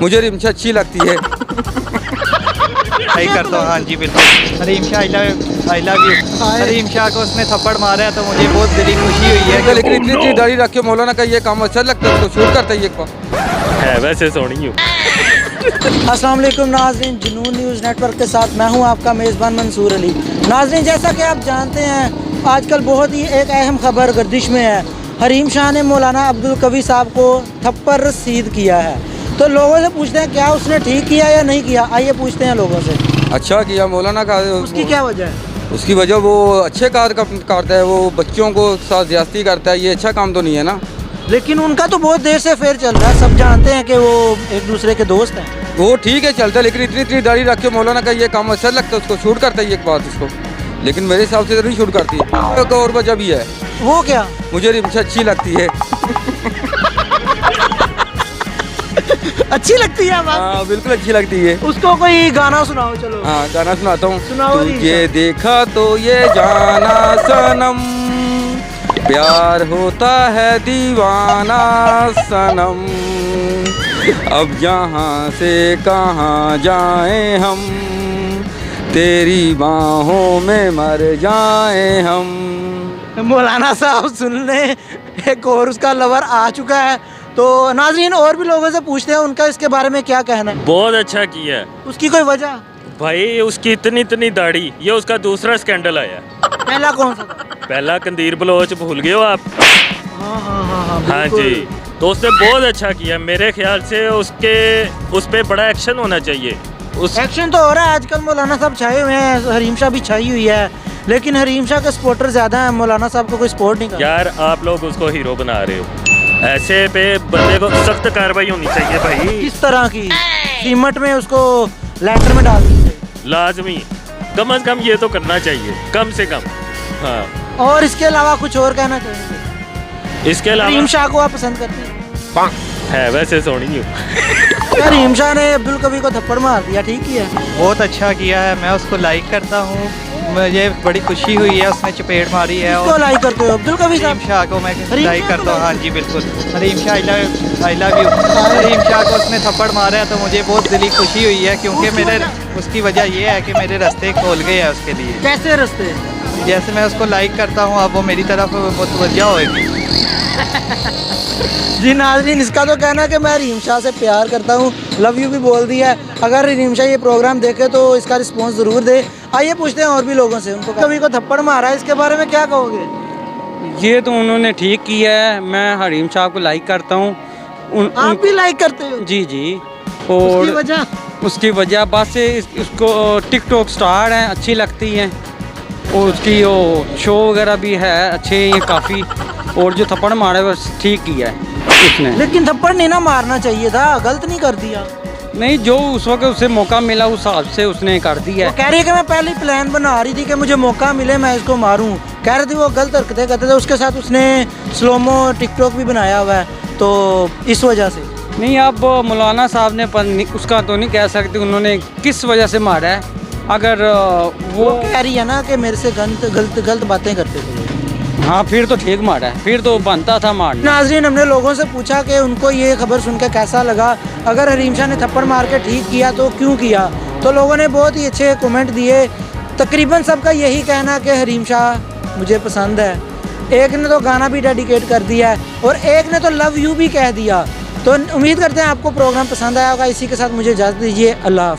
मुझे रिमशा अच्छी लगती है। ट्राई करता हूँ, हाँ जी बिल्कुल। Hareem Shah I love you. Hareem Shah को उसने थप्पड़ मारा है तो मुझे बहुत दिली खुशी हुई है। लेकिन इतनी इतनी दाढ़ी रख के मौलाना का ये काम अच्छा लगता है, उसको शूट करता है ये काम है वैसे सोनी हूँ। अस्सलाम वालेकुम नाज़रीन, जुनून न्यूज़ नेटवर्क के साथ मैं हूं आपका मेज़बान मंसूर अली। नाज़रीन, जैसा कि आप जानते हैं आजकल बहुत ही एक अहम खबर गर्दिश में है। हरीम शाह ने मौलाना अब्दुल कवी साहब को थप्पड़ रसीद किया है, तो लोगों से पूछते हैं क्या उसने ठीक किया या नहीं किया। आइए पूछते हैं लोगों से। अच्छा किया मौलाना का। उसकी क्या वजह है? उसकी वजह वो अच्छे करता है, वो बच्चों को साथ ज्यादती करता है, ये अच्छा काम तो नहीं है ना। लेकिन उनका तो बहुत देर से फेर चल रहा है, सब जानते हैं कि वो एक दूसरे के दोस्त हैं। वो ठीक है चलता है, लेकिन इतनी इतनी दाढ़ी रख के मौलाना का ये काम अच्छा लगता है, उसको शूट करता है ये बात उसको। लेकिन मेरे हिसाब से तो नहीं शूट करती है। एक और वजह भी है। वो क्या? मुझे रिमशा अच्छी लगती है। अच्छी लगती है बात? हाँ बिल्कुल अच्छी लगती है। उसको कोई गाना सुनाओ। चलो हाँ गाना सुनाता हूँ। सुनाओ। तुझे देखा तो ये जाना सनम, प्यार होता है दीवाना सनम, अब यहाँ से कहाँ जाएं हम, तेरी बाहों में मर जाएं हम। मौलाना साहब सुन ले, एक और उसका लवर आ चुका है। तो नाज़रीन और भी लोगों से पूछते हैं उनका इसके बारे में क्या कहना है। बहुत अच्छा किया है उसकी कोई वजह? भाई, उसकी इतनी इतनी दाढ़ी, ये उसका दूसरा स्कैंडल आया। पहला कौन सा था? पहला कंदीर बलोच भूल गए हो आप? हाँ बिल्कुल। जी, तो उसने बहुत अच्छा किया। मेरे ख्याल से उस पे बड़ा एक्शन होना चाहिए। उस एक्शन तो हो रहा है आजकल, मौलाना साहब छाए हुए हैं, हरीम शाह भी छाई हुई है, लेकिन हरीम शाह के सपोर्टर ज्यादा हैं, मौलाना साहब को कोई सपोर्ट नहीं कर। यार आप लोग उसको हीरो बना रहे हो, ऐसे पे बंदे को सख्त कार्रवाई होनी चाहिए भाई। किस तरह की? कीमत में उसको लेटर में डाल दीजिए। लाजमी, कम से कम ये तो करना चाहिए, कम से कम। हाँ, और इसके अलावा कुछ और कहना चाहेंगे? इसके अलावा हरीम शाह को आप पसंद करते हैं? है वैसे सोनी हूँ। हरीम शाह ने अब्दुल कवी को थप्पड़ मार दिया, ठीक ही है। बहुत अच्छा किया है, मैं उसको लाइक करता हूँ। मुझे बड़ी खुशी हुई है उसने चपेट मारी है। किसको लाइक करते हो? अब्दुल कवी हरीम साहब? शाह को मैं हरीम लाइक शाह को करता हूँ, हाँ like जी बिल्कुल। Hareem Shah I love you. Hareem Shah को उसने थप्पड़ मारा है तो मुझे बहुत दिली खुशी हुई है, क्योंकि उसकी वजह ये है कि मेरे रास्ते खोल गए हैं उसके लिए। कैसे रास्ते? जैसे मैं उसको लाइक करता हूँ, अब वो मेरी तरफ मुतवज्जा होएगी। जी नाज़रीन, इसका तो कहना है कि मैं हरीम शाह से प्यार करता हूँ, लव यू भी बोल दिया है। अगर हरीम शाह ये प्रोग्राम देखे तो इसका रिस्पॉन्स ज़रूर दे। आइए पूछते हैं और भी लोगों से, उनको कभी को थप्पड़ मारा है, इसके बारे में क्या कहोगे? ये तो उन्होंने ठीक किया है, मैं हरीम शाह को लाइक करता हूँ। आप भी लाइक करते हो? जी जी। उसकी और वजह? उसकी वजह बस उसको टिकटॉक स्टार हैं, अच्छी लगती हैं, और उसकी वो शो वगैरह भी है अच्छे हैं काफ़ी। और जो थप्पड़ मारा है बस ठीक किया है उसने। लेकिन थप्पड़ नहीं ना मारना चाहिए था, गलत नहीं कर दिया? नहीं, जो उस वक्त उसे मौका मिला उस हिसाब से उसने कर दिया वो है। कह रही है कि मैं पहले ही प्लान बना रही थी कि मुझे मौका मिले मैं इसको मारूं। कह रही थी वो गलत हरकतें करते थे, उसके साथ उसने स्लोमो टिकटॉक भी बनाया हुआ है, तो इस वजह से। नहीं, अब मौलाना साहब ने उसका तो नहीं कह सकते उन्होंने किस वजह से मारा है। अगर वो कह रही है ना कि मेरे से गलत बातें करते थे। हाँ, फिर तो ठीक मारा है, फिर तो बनता था मारना। नाज़रीन, हमने लोगों से पूछा कि उनको ये खबर सुनकर कैसा लगा, अगर हरीम शाह ने थप्पड़ मार के ठीक किया तो क्यों किया। तो लोगों ने बहुत ही अच्छे कमेंट दिए। तकरीबन सबका यही कहना कि हरीम शाह मुझे पसंद है। एक ने तो गाना भी डेडिकेट कर दिया है और एक ने तो लव यू भी कह दिया। तो उम्मीद करते हैं आपको प्रोग्राम पसंद आया होगा। इसी के साथ मुझे इजाज़त दीजिए, अल्लाह हाफ़िज़।